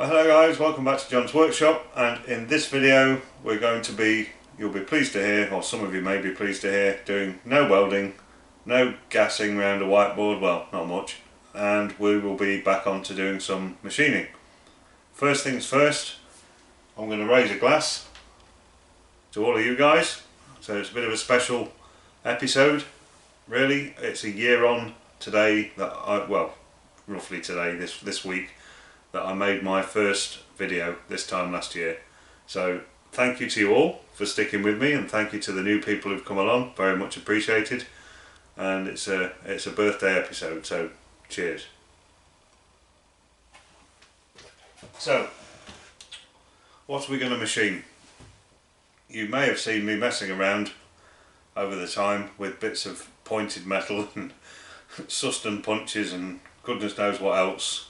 Hello guys, welcome back to John's Workshop, and in this video we're going to be, you'll be pleased to hear, or some of you may be pleased to hear, doing no welding, no gassing around a whiteboard, well not much, and we will be back on to doing some machining. First things first, I'm going to raise a glass to all of you guys, so it's a bit of a special episode really. It's a year on today that roughly today, this week, that I made my first video this time last year. So thank you to you all for sticking with me, and thank you to the new people who've come along, very much appreciated. And it's a birthday episode, so cheers. So what are we going to machine? You may have seen me messing around over the time with bits of pointed metal and Suston punches and goodness knows what else.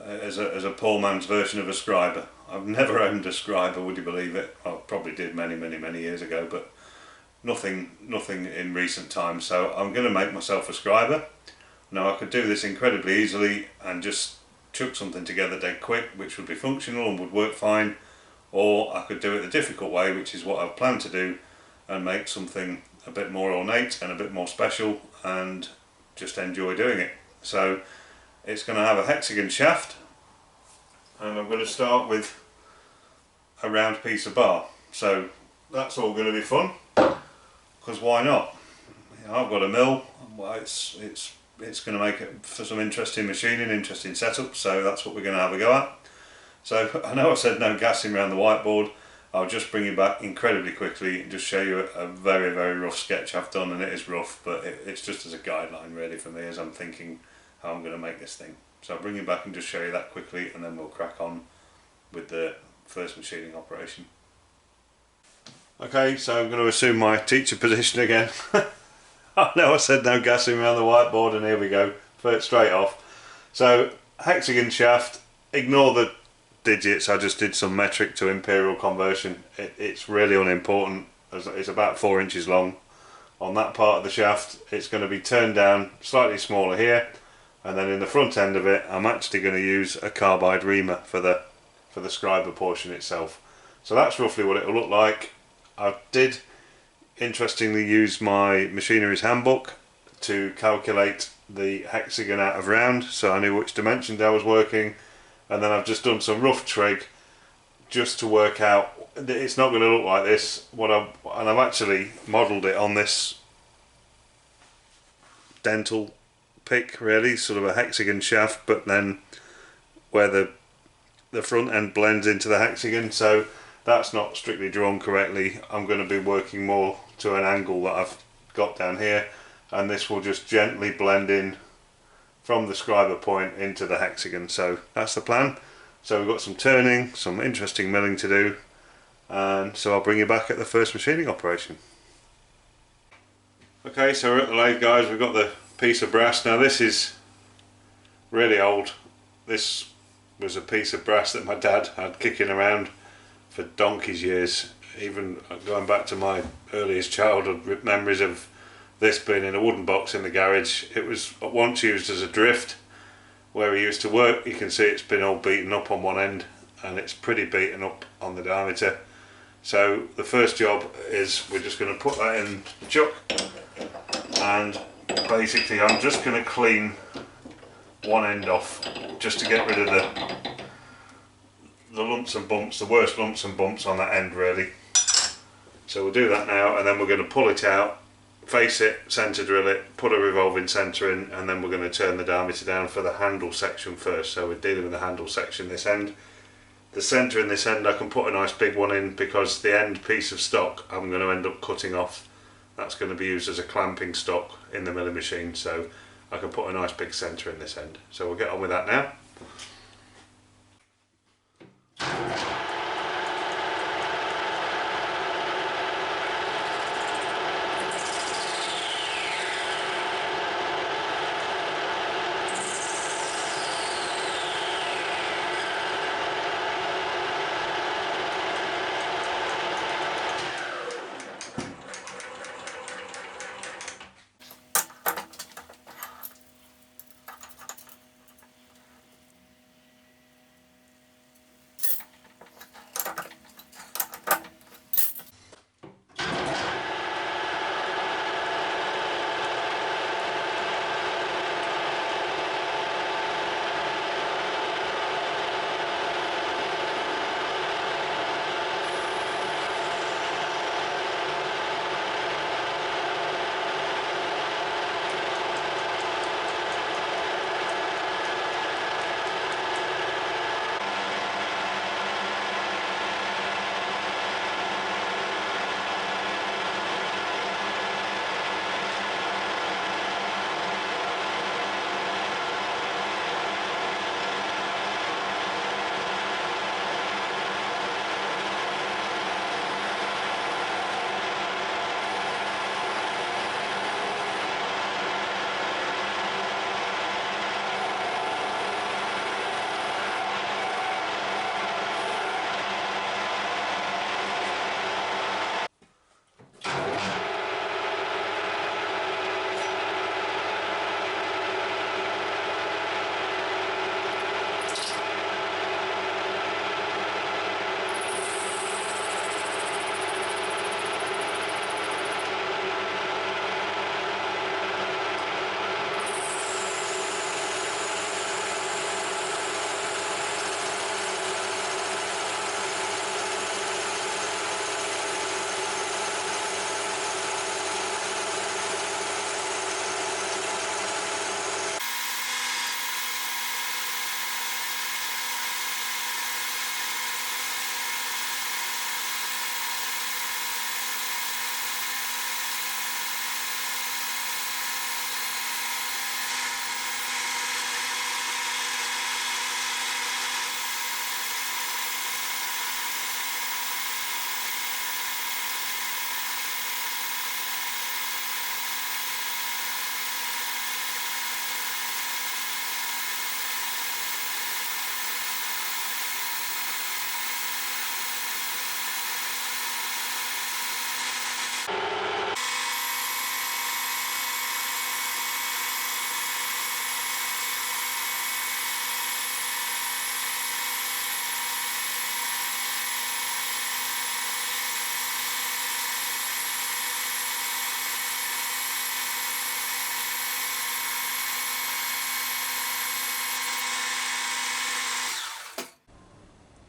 As a poor man's version of a Scriber. I've never owned a Scriber, would you believe it? I probably did many years ago, but nothing in recent times. So I'm going to make myself a Scriber. Now I could do this incredibly easily and just chuck something together dead quick, which would be functional and would work fine, or I could do it the difficult way, which is what I've planned to do, and make something a bit more ornate and a bit more special and just enjoy doing it. So it's going to have a hexagon shaft, and I'm going to start with a round piece of bar. So that's all going to be fun, because why not? You know, I've got a mill. Well, it's going to make it for some interesting machining, interesting setup. So that's what we're going to have a go at. So I know I said no gassing around the whiteboard. I'll just bring you back incredibly quickly and just show you a very rough sketch I've done, and it is rough, but it's just as a guideline really for me as I'm thinking how I'm going to make this thing. So I'll bring you back and just show you that quickly, and then we'll crack on with the first machining operation. Okay, so I'm going to assume my teacher position again. I know I said no gassing around the whiteboard, and here we go, straight off. So hexagon shaft, ignore the digits, I just did some metric to imperial conversion. It's really unimportant, as it's about 4 inches long on that part of the shaft. It's going to be turned down slightly smaller here, and then in the front end of it I'm actually going to use a carbide reamer for the Scriber portion itself. So that's roughly what it will look like. I did interestingly use my machinery's handbook to calculate the hexagon out of round, so I knew which dimensions I was working, and then I've just done some rough trig just to work out that it's not going to look like this. And I've actually modelled it on this dental pick, really, sort of a hexagon shaft, but then where the front end blends into the hexagon, so that's not strictly drawn correctly. I'm going to be working more to an angle that I've got down here, and this will just gently blend in from the Scriber point into the hexagon. So that's the plan. So we've got some turning, some interesting milling to do, and so I'll bring you back at the first machining operation. Okay, so we're at the lathe, guys. We've got the piece of brass. Now this is really old. This was a piece of brass that my dad had kicking around for donkey's years, even going back to my earliest childhood memories of this being in a wooden box in the garage. It was once used as a drift where he used to work. You can see it's been all beaten up on one end, and it's pretty beaten up on the diameter. So the first job is we're just going to put that in the chuck, and basically I'm just going to clean one end off just to get rid of the lumps and bumps, the worst lumps and bumps on that end really. So we'll do that now, and then we're going to pull it out, face it, centre drill it, put a revolving centre in, and then we're going to turn the diameter down for the handle section first. So we're dealing with the handle section this end. The centre in this end I can put a nice big one in, because the end piece of stock I'm going to end up cutting off. That's going to be used as a clamping stock in the milling machine, so I can put a nice big centre in this end. So we'll get on with that now.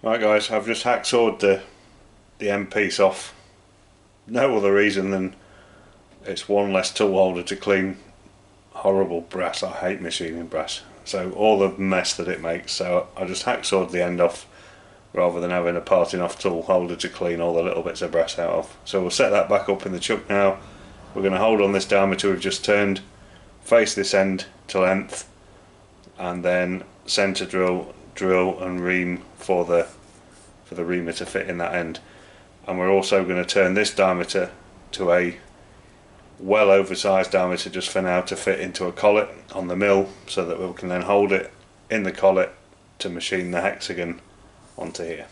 Right guys, I've just hacksawed the end piece off. No other reason than it's one less tool holder to clean. Horrible brass, I hate machining brass. So all the mess that it makes, so I just hacksawed the end off rather than having a parting off tool holder to clean all the little bits of brass out of. So we'll set that back up in the chuck now. We're going to hold on this diameter we've just turned, face this end to length, and then centre drill and ream for the reamer to fit in that end. And we're also going to turn this diameter to a well oversized diameter just for now to fit into a collet on the mill, so that we can then hold it in the collet to machine the hexagon onto here.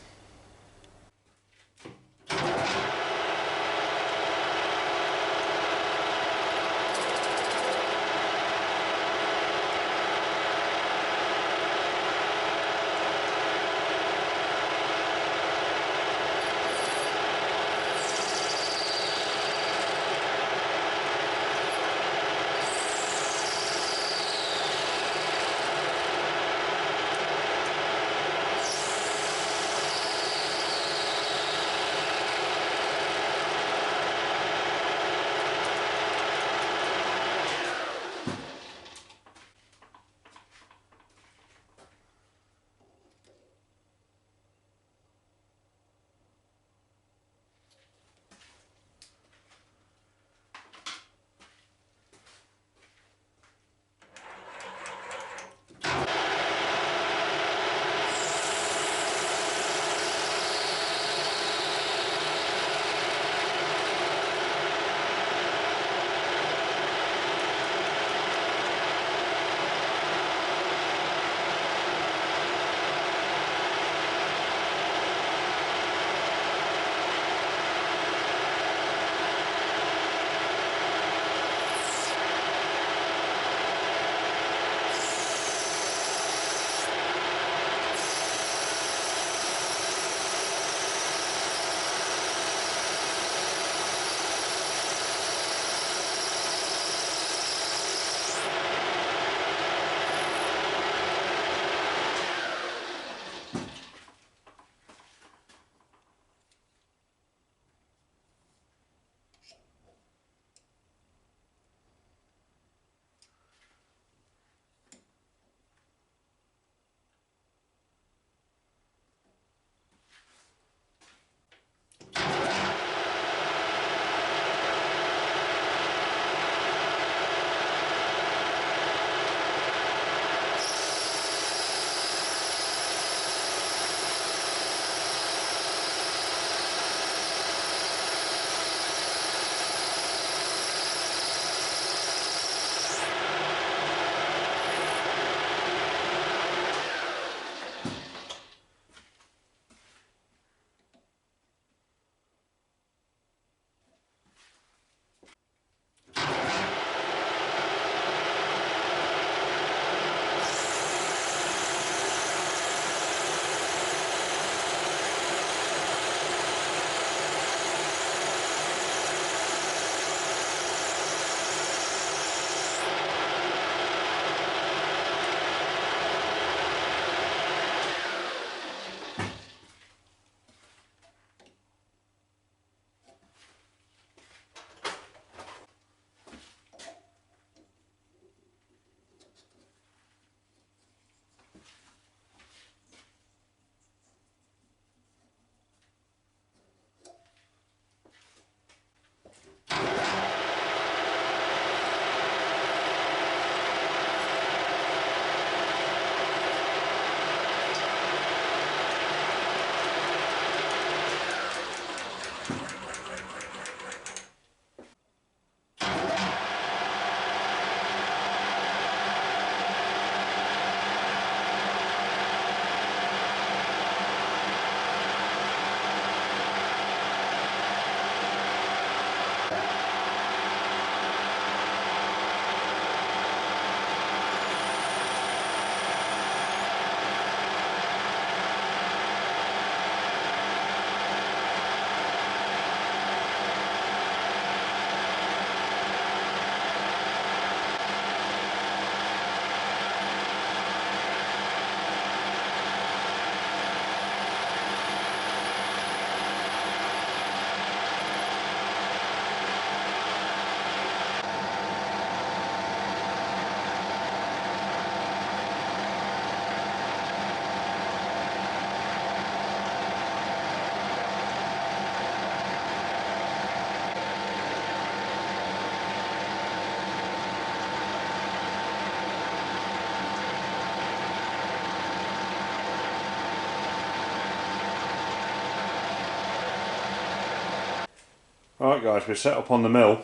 Alright guys, we're set up on the mill.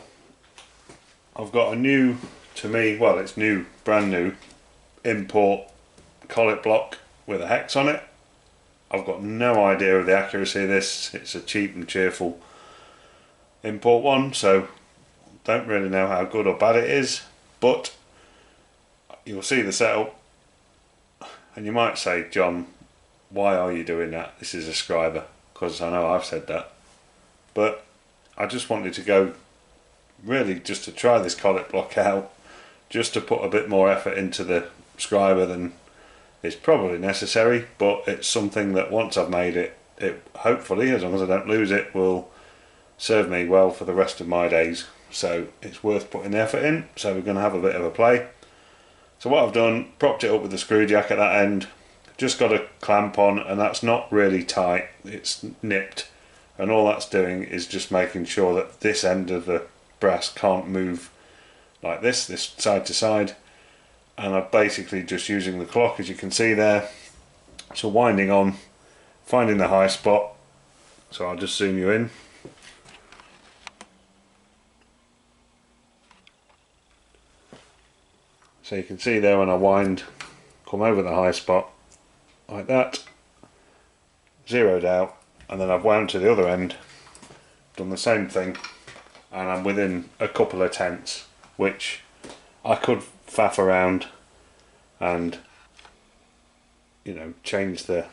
I've got a new, to me, well it's new, brand new, import collet block with a hex on it. I've got no idea of the accuracy of this. It's a cheap and cheerful import one, so don't really know how good or bad it is, but you'll see the setup and you might say, John, why are you doing that? This is a Scriber, because I know I've said that, but I just wanted to go really just to try this collet block out, just to put a bit more effort into the Scriber than is probably necessary, but it's something that once I've made it, it hopefully, as long as I don't lose it, will serve me well for the rest of my days. So it's worth putting the effort in. So we're going to have a bit of a play. So what I've done, propped it up with the screw jack at that end, just got a clamp on, and that's not really tight, it's nipped, and all that's doing is just making sure that this end of the brass can't move like this side to side, and I'm basically just using the clock, as you can see there, so winding on, finding the high spot. So I'll just zoom you in. So you can see there when I wind, come over the high spot like that, zeroed out, and then I've wound to the other end, done the same thing, and I'm within a couple of tenths, which I could faff around and, you know, change the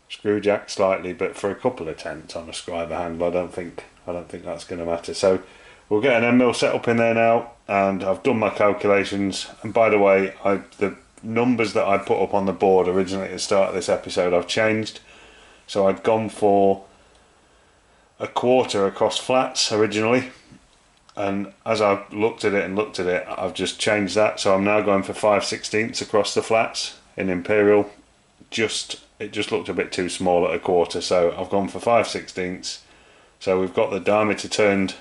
screw jack slightly, but for a couple of tenths on a Scriber handle, I don't think that's going to matter. So we'll get an end mill set up in there now, and I've done my calculations. And by the way, the numbers that I put up on the board originally at the start of this episode, I've changed. So I'd gone for a quarter across flats originally, and as I've looked at it, I've just changed that. So I'm now going for 5/16 across the flats in Imperial. It just looked a bit too small at a quarter, so I've gone for 5/16. So we've got the diameter turned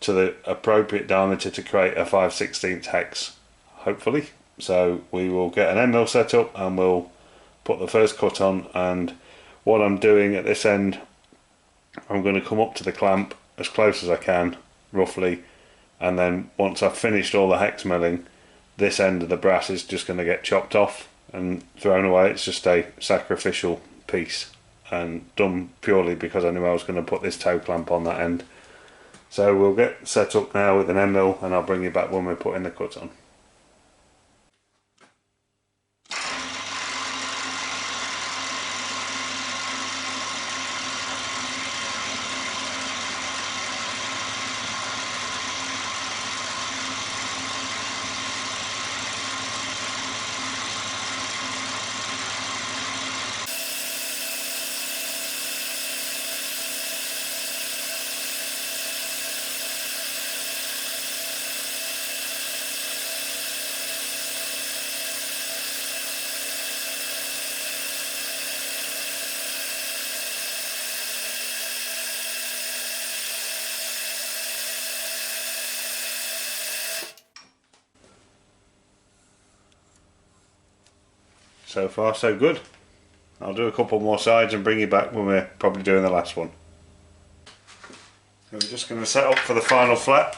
to the appropriate diameter to create a 5/16 hex, hopefully. So we will get an end mill set up and we'll put the first cut on, and what I'm doing at this end, I'm going to come up to the clamp as close as I can, roughly, and then once I've finished all the hex milling, this end of the brass is just going to get chopped off and thrown away. It's just a sacrificial piece, and done purely because I knew I was going to put this toe clamp on that end. So we'll get set up now with an end mill, and I'll bring you back when we're putting the cut on. So far so good. I'll do a couple more sides and bring you back when we're probably doing the last one. So we're just going to set up for the final flat.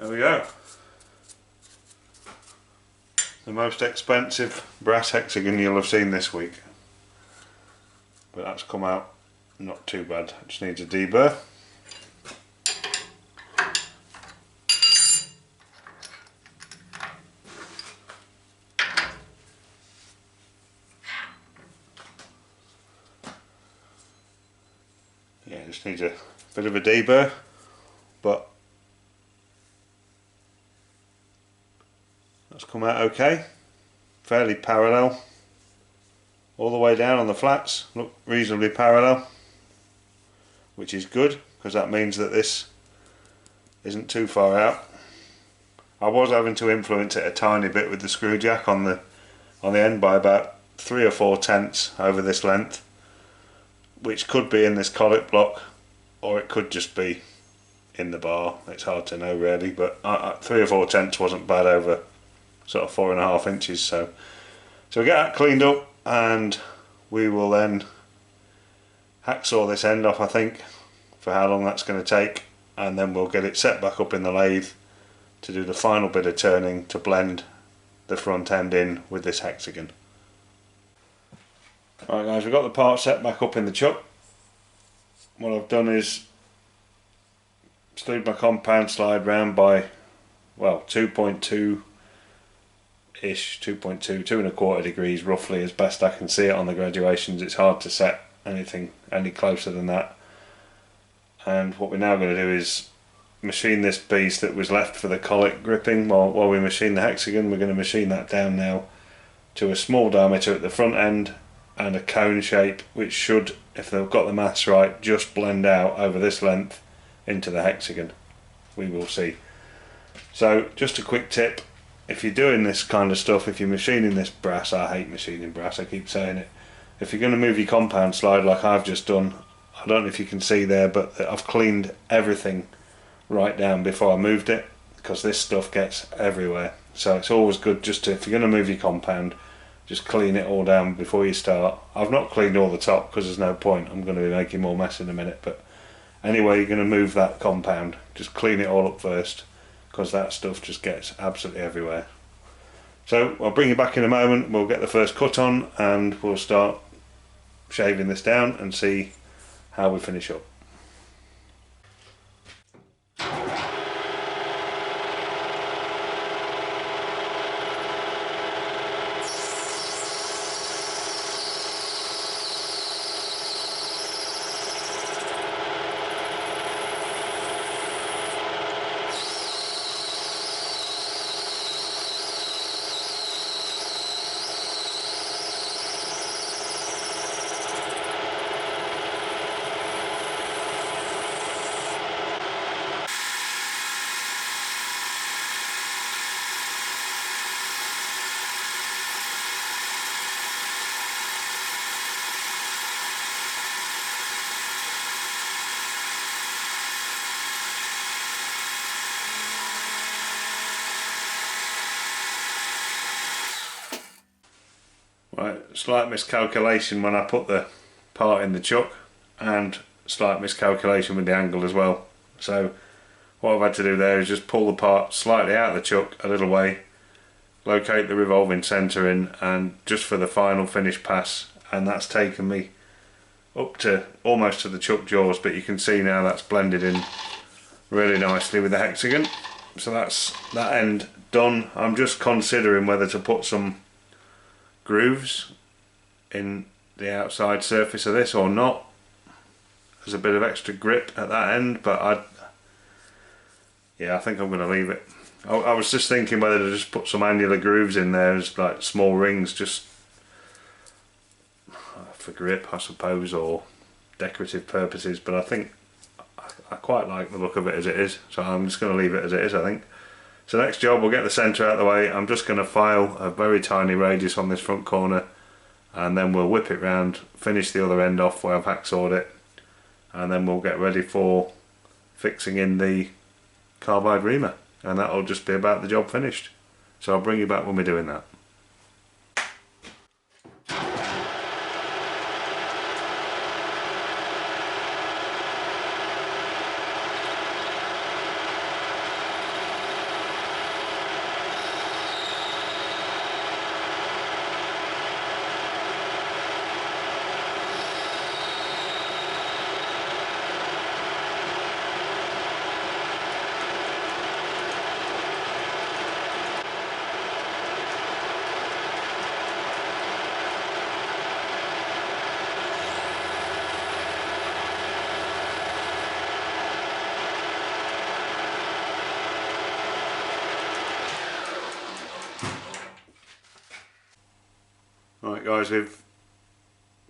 There we go. The most expensive brass hexagon you'll have seen this week. But that's come out not too bad. It just needs a deburr. Yeah, it just needs a bit of a deburr, but that's come out okay. Fairly parallel. All the way down on the flats, look reasonably parallel, which is good because that means that this isn't too far out. I was having to influence it a tiny bit with the screw jack on the end by about 3 or 4 tenths over this length, which could be in this collet block or it could just be in the bar. It's hard to know really, but 3 or 4 tenths wasn't bad over sort of 4.5 inches. So we get that cleaned up and we will then hacksaw this end off, I think, for how long that's going to take, and then we'll get it set back up in the lathe to do the final bit of turning to blend the front end in with this hexagon. Alright guys, we've got the part set back up in the chuck. What I've done is slewed my compound slide round by, well, 2.2 ish, 2.2, 2.25 degrees roughly, as best I can see it on the graduations. It's hard to set anything any closer than that. And what we're now going to do is machine this piece that was left for the collet gripping while we machine the hexagon. We're going to machine that down now to a small diameter at the front end and a cone shape, which should, if they've got the maths right, just blend out over this length into the hexagon. We will see. So just a quick tip: if you're doing this kind of stuff, if you're machining this brass, I hate machining brass, I keep saying it, if you're going to move your compound slide like I've just done, I don't know if you can see there, but I've cleaned everything right down before I moved it, because this stuff gets everywhere. So it's always good just to, if you're going to move your compound, just clean it all down before you start. I've not cleaned all the top because there's no point, I'm going to be making more mess in a minute, but anyway, you're going to move that compound, just clean it all up first, because that stuff just gets absolutely everywhere. So I'll bring you back in a moment, we'll get the first cut on and we'll start shaving this down and see how we finish up. Right, slight miscalculation when I put the part in the chuck, and slight miscalculation with the angle as well. So what I've had to do there is just pull the part slightly out of the chuck a little way, locate the revolving centre in, and just for the final finish pass, and that's taken me up to almost to the chuck jaws, but you can see now that's blended in really nicely with the hexagon. So that's that end done. I'm just considering whether to put some grooves in the outside surface of this or not. There's a bit of extra grip at that end, but I think I'm going to leave it. I was just thinking whether to just put some annular grooves in there as like small rings, just for grip I suppose, or decorative purposes, but I think I quite like the look of it as it is, so I'm just going to leave it as it is, I think. So next job, we'll get the centre out of the way. I'm just going to file a very tiny radius on this front corner, and then we'll whip it round, finish the other end off where I've hacksawed it, and then we'll get ready for fixing in the carbide reamer, and that'll just be about the job finished. So I'll bring you back when we're doing that. Right guys, we've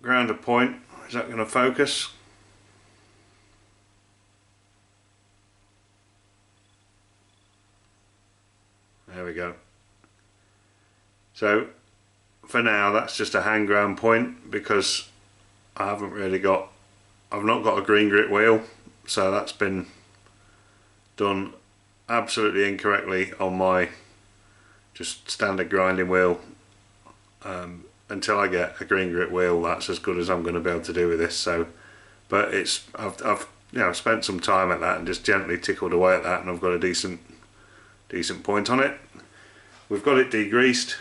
ground a point. Is that going to focus? There we go. So for now that's just a hand ground point because I've not got a green grit wheel, so that's been done absolutely incorrectly on my just standard grinding wheel. Until I get a green grit wheel, that's as good as I'm going to be able to do with this. So, but I've spent some time at that and just gently tickled away at that, and I've got a decent point on it. We've got it degreased.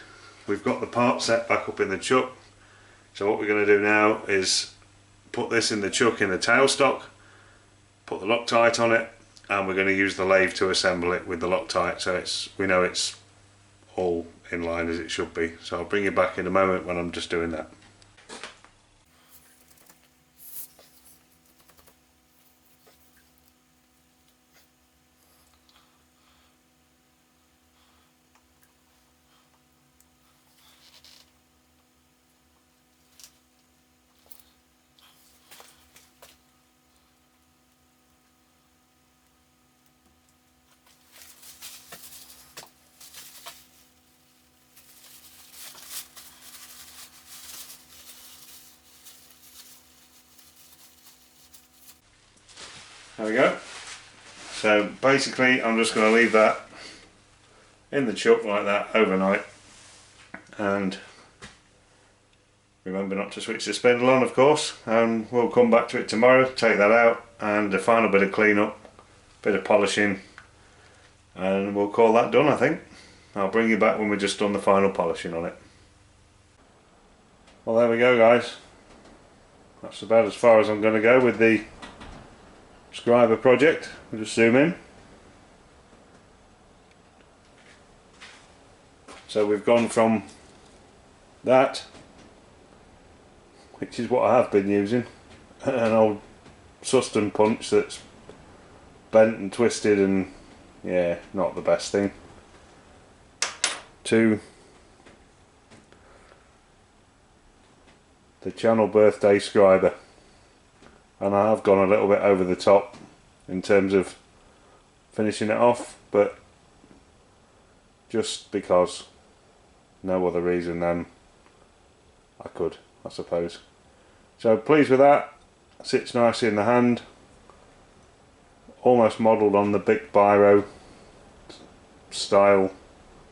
We've got the part set back up in the chuck. So what we're going to do now is put this in the chuck in the tailstock, put the Loctite on it, and we're going to use the lathe to assemble it with the Loctite, so we know it's all in line as it should be. So I'll bring you back in a moment when I'm just doing that. There we go. So basically I'm just going to leave that in the chuck like that overnight, and remember not to switch the spindle on, of course, and we'll come back to it tomorrow, take that out, and a final bit of cleanup, bit of polishing, and we'll call that done. I think I'll bring you back when we've just done the final polishing on it. Well, there we go guys, that's about as far as I'm going to go with the Scriber project. I'll just zoom in. So we've gone from that, which is what I have been using, an old Suston punch that's bent and twisted and yeah, not the best thing, to the Channel Birthday Scriber. And I have gone a little bit over the top in terms of finishing it off, but just because, no other reason than I could, I suppose. So pleased with that. Sits nicely in the hand, almost modelled on the big biro style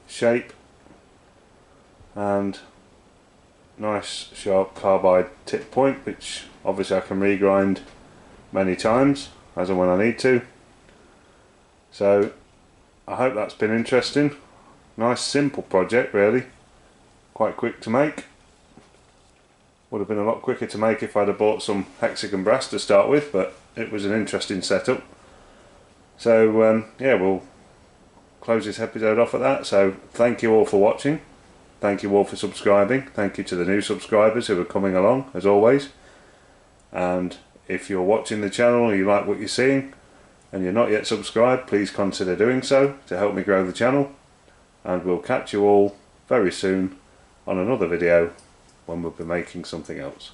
shape, and nice sharp carbide tip point, which obviously I can regrind many times as and when I need to. So I hope that's been interesting. Nice simple project really, quite quick to make. Would have been a lot quicker to make if I'd have bought some hexagon brass to start with, but it was an interesting setup. So yeah, we'll close this episode off at that. So thank you all for watching. Thank you all for subscribing. Thank you to the new subscribers who are coming along, as always. And if you're watching the channel and you like what you're seeing and you're not yet subscribed, please consider doing so to help me grow the channel. And we'll catch you all very soon on another video when we'll be making something else.